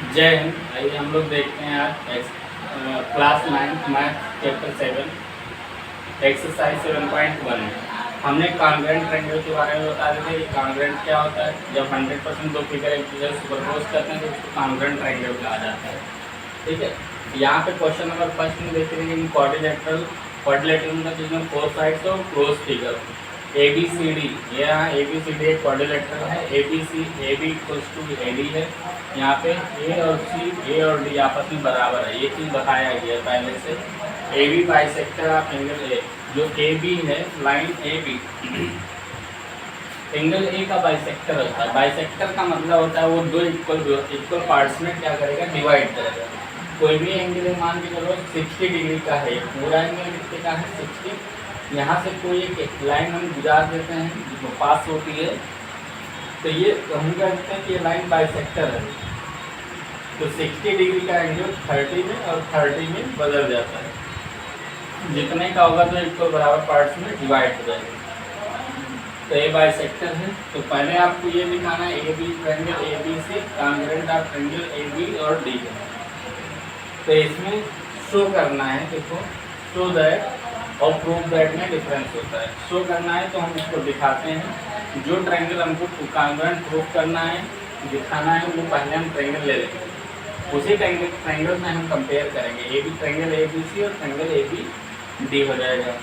जय हिंद। आइए हम लोग देखते हैं आज क्लास 9 मैथ चैप्टर 7 एक्सरसाइज 7.1 में हमने कॉन्ग्रुएंट ट्रायंगल के बारे में बता रहे थे कि कॉन्ग्रुएंट क्या होता है। जब 100% दो फिगर एक दूसरे से सुपरपोज करते हैं तो उसको कॉन्ग्रुएंट ट्रायंगल कहा जाता है। ठीक है, यहाँ पे क्वेश्चन नंबर फर्स्ट में देखते हैं कि क्वाड्रिलेटरल मतलब जिसमें 4 साइड्स हो क्लोज फिगर ABCD, यहाँ ABCD एक क्वाड्रिलेटरल है। AB इक्वल्स टू AD है। यहाँ पे A और D आपस में बराबर है, ये चीज़ बताया गया है पहले से। AB bisector of angle A, जो AB है लाइन AB एंगल A का बाइसेक्टर होता है। बाइसेक्टर का मतलब होता है वो दो इक्वल पार्ट्स में क्या करेगा, डिवाइड करेगा। कोई भी एंगल मान के चलो 60 डिग्री का है, पूरा एंगल कितने का है 60। यहाँ से कोई एक लाइन हम गुजार देते हैं जो पास होती है, तो ये हम कहते हैं कि ये लाइन बाइसेक्टर है। तो 60 डिग्री का एंगल 30 में और 30 में बदल जाता है। जितने का होगा तो इक्वल बराबर पार्ट्स में डिवाइड हो जाएगा। तो ये बाइसेक्टर है। तो पहले आपको ये दिखाना है AB triangle ABC congruent of triangle AB और D है। तो इसमें शो करना है, देखो शो दैट और प्रूव दैट में डिफरेंस होता है। शो करना है तो हम इसको दिखाते हैं। जो ट्रायंगल हमको कॉन्ग्रुएंट प्रूव करना है, दिखाना है, वो पहले हम ट्रायंगल ले लेंगे। उसी ट्रायंगल में हम कंपेयर करेंगे। AB ट्रायंगल ABC और ट्रायंगल ABD हो जाएगा।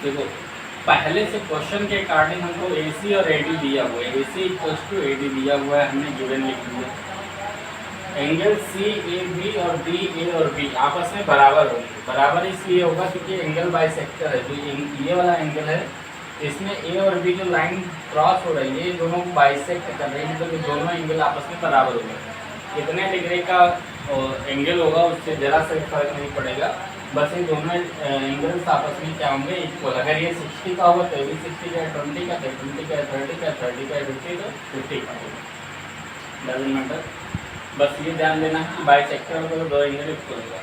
देखो पहले से क्वेश्चन के अकॉर्डिंग हमको AC और AD दिया हुआ है। AC इक्वल्स टू AD दिया हुआ है, हमने गिवन लिख दिया। एंगल CAB और DA और B आपस में बराबर होंगे। बराबर इसलिए होगा क्योंकि एंगल बाइसेक्टर है। जो ये वाला एंगल है, इसमें A और B जो लाइन क्रॉस हो रही है, ये दोनों बाइसेक्ट कर रही है, मतलब तो दोनों एंगल आपस में बराबर होंगे। कितने डिग्री का एंगल होगा उससे जरा सा फर्क नहीं पड़ेगा, बस ये दोनों एंगल्स आपस में क्या होंगे, इक्वल। अगर ये 60 का होगा तो ये भी 60 का, 20 का तो 20 का, 30 का 30 का, 50 का 50 का होगा। डजंट मैटर, बस ये ध्यान देना कि बाइसेक्टर को दो एंगल इक्वल होगा।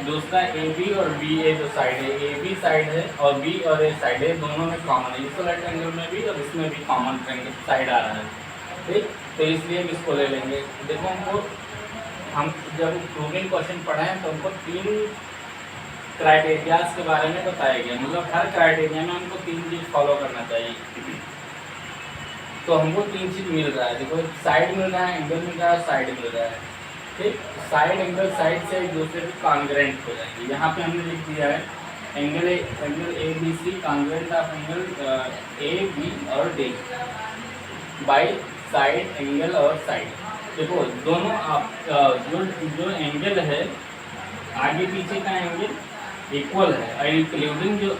दूसरा AB और BA जो साइड है, AB साइड है और B और A साइड है, दोनों में कॉमन है। इस वाले ट्रायंगल में भी और इसमें भी कॉमन ट्रायंगल साइड आ रहा है। ठीक, तो इसलिए हम इसको ले लेंगे। देखो हम जब प्रूविंग क्वेश्चन पढ़ाएं तो हमको 3 क्राइटेरियाज के बारे में बताया गया, मतलब हर क्राइटेरिया में हमको 3 चीज़ फॉलो करना चाहिए। तो हमको 3 चीज़ मिल रहा है। देखो साइड मिल रहा है, एंगल मिल रहा है, साइड मिल रहा है। ठीक, साइड एंगल साइड से एक दूसरे के कॉन्ग्रुएंट हो जाएंगे। यहाँ पे हमने लिख दिया है angle ABC congruent of angle AB और D बाय साइड एंगल और साइड। देखो दोनों आप जो एंगल है आगे पीछे का एंगल इक्वल है, इंक्लूडिंग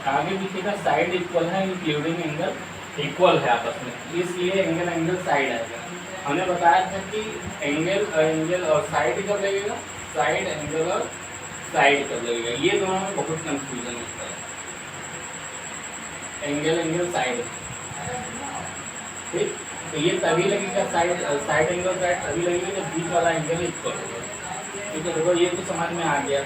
आगे पीछे का साइड इक्वल है, इंक्लूडिंग एंगल इक्वल है आपस में, इसलिए एंगल साइड आएगा। हमने बताया था कि एंगल और साइड कब लगेगा, साइड एंगल और साइड कब लगेगा। ये दोनों में बहुत कंफ्यूजन होता है, एंगल साइड। ठीक, तो ये तभी लगेगा साइड एंगल साइड तभी लगेगा जब बीच वाला एंगल इक्वल होगा। ठीक है, देखो ये तो समझ में आ गया,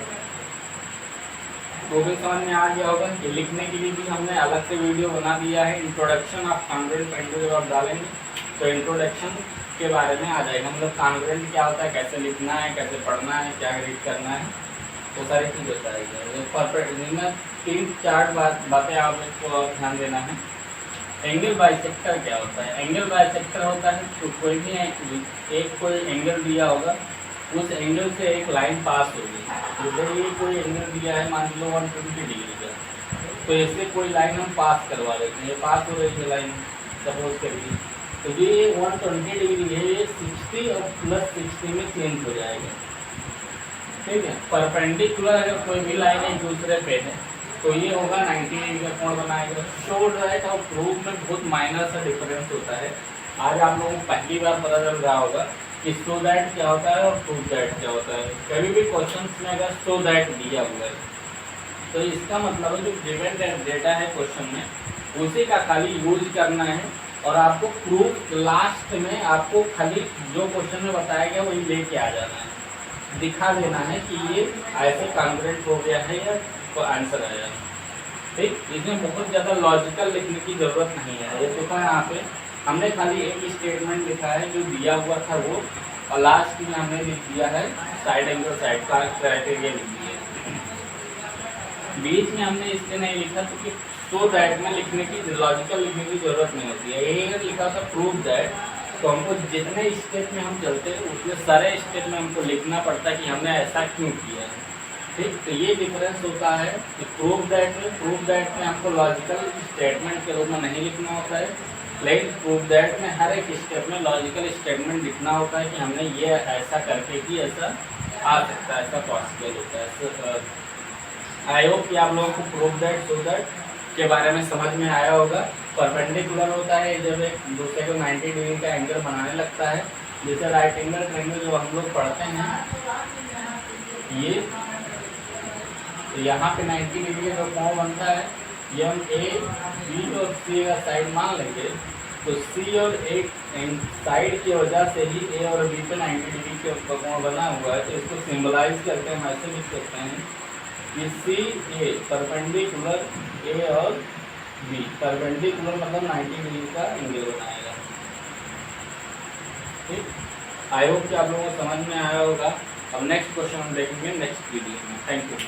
वो भी समझ में आ गया होगा। कि लिखने के लिए भी हमने अलग से वीडियो बना दिया है। इंट्रोडक्शन ऑफ कॉन्ग्रुएंट ट्रायंगल जब आप डालेंगे तो इंट्रोडक्शन के बारे में आ जाएगा, मतलब कॉन्ग्रुएंट क्या होता है, कैसे लिखना है, कैसे पढ़ना है, क्या रीड करना है, वो सारी चीज़ बताएगी। परफेक्ट 3-4 बातें आपको ध्यान देना है। एंगल बाइसेक्टर क्या होता है? एंगल बाइसेक्टर होता है तो कोई भी कोई एंगल दिया होगा, उस एंगल से एक लाइन पास होगी। जैसे ये कोई एंगल दिया है, मान लो 120 डिग्री का, तो इससे कोई लाइन हम पास करवा देते हैं। ये पास हो रही है लाइन, सपोज करिए, तो ये 120 डिग्री है, ये 60 और प्लस 60 में चेंज हो जाएगा। ठीक है, परपेंडिकुलर अगर कोई भी लाइन एक दूसरे पे है तो ये होगा 90 डिग्री का कोण बनाएगा। शो दैट और प्रूफ में बहुत माइनर सा डिफरेंस होता है। आज आप लोगों को पहली बार पता चल रहा होगा कि शो दैट क्या होता है और प्रूफ दैट क्या होता है। कभी भी क्वेश्चंस में अगर शो दैट दिया हुआ है तो इसका मतलब है जो गिवन डेटा है क्वेश्चन में उसी का खाली यूज करना है, और आपको प्रूफ लास्ट में आपको खाली जो क्वेश्चन में बताया गया वही लेके आ जाना है, दिखा देना है कि ये ऐसे कॉन्ग्रुएंट हो गया है या तो आंसर आया। ठीक, इसमें बहुत ज़्यादा लॉजिकल लिखने की ज़रूरत नहीं है। ये देखो यहाँ पे हमने खाली एक स्टेटमेंट लिखा है, जो दिया हुआ था वो और लास्ट में हमने लिख दिया है साइड एंगल साइड का क्राइटेरिया लिख दिया है। बीच में हमने इसलिए नहीं लिखा क्योंकि सो दैट में लिखने की लॉजिकल लिखने की जरूरत नहीं होती है। यही अगर लिखा था प्रूव दैट, तो हमको जितने स्टेप में हम चलते हैं उसमें सारे स्टेप में हमको लिखना पड़ता है कि हमने ऐसा क्यों किया है। ठीक, तो ये डिफरेंस होता है कि प्रूव दैट में हमको लॉजिकल स्टेटमेंट के रूप में नहीं लिखना होता है, लेकिन प्रूव दैट में हर एक स्टेप में लॉजिकल स्टेटमेंट लिखना होता है कि हमने ये ऐसा करके ही ऐसा आ सकता है, ऐसा पॉसिबल होता है। आई होप कि आप लोगों को प्रूव दैट सो दैट के बारे में समझ में आया होगा। परपेंडिकुलर होता है जब एक दूसरे को 90 डिग्री का एंगल बनाने लगता है, जैसे राइट एंगल ट्रायंगल जो हम लोग पढ़ते हैं, ये तो यहाँ पे 90 डिग्री का कोण बनता है। ये हम ए बी और सी का साइड मान लेंगे, तो सी और ए साइड की वजह से ही ए और बी पे 90 डिग्री के कोण बना हुआ है। तो इसको सिंबलाइज करके हम ऐसे लिख सकते हैं कि सी ए परपेंडिकुलर ए और बी, परपेंडिकुलर मतलब 90 डिग्री का एंगल बनाएगा। ठीक, आई होप कि आप लोगों को समझ में आया होगा। अब नेक्स्ट क्वेश्चन हम देखेंगे नेक्स्ट वीडियो में। Thank you.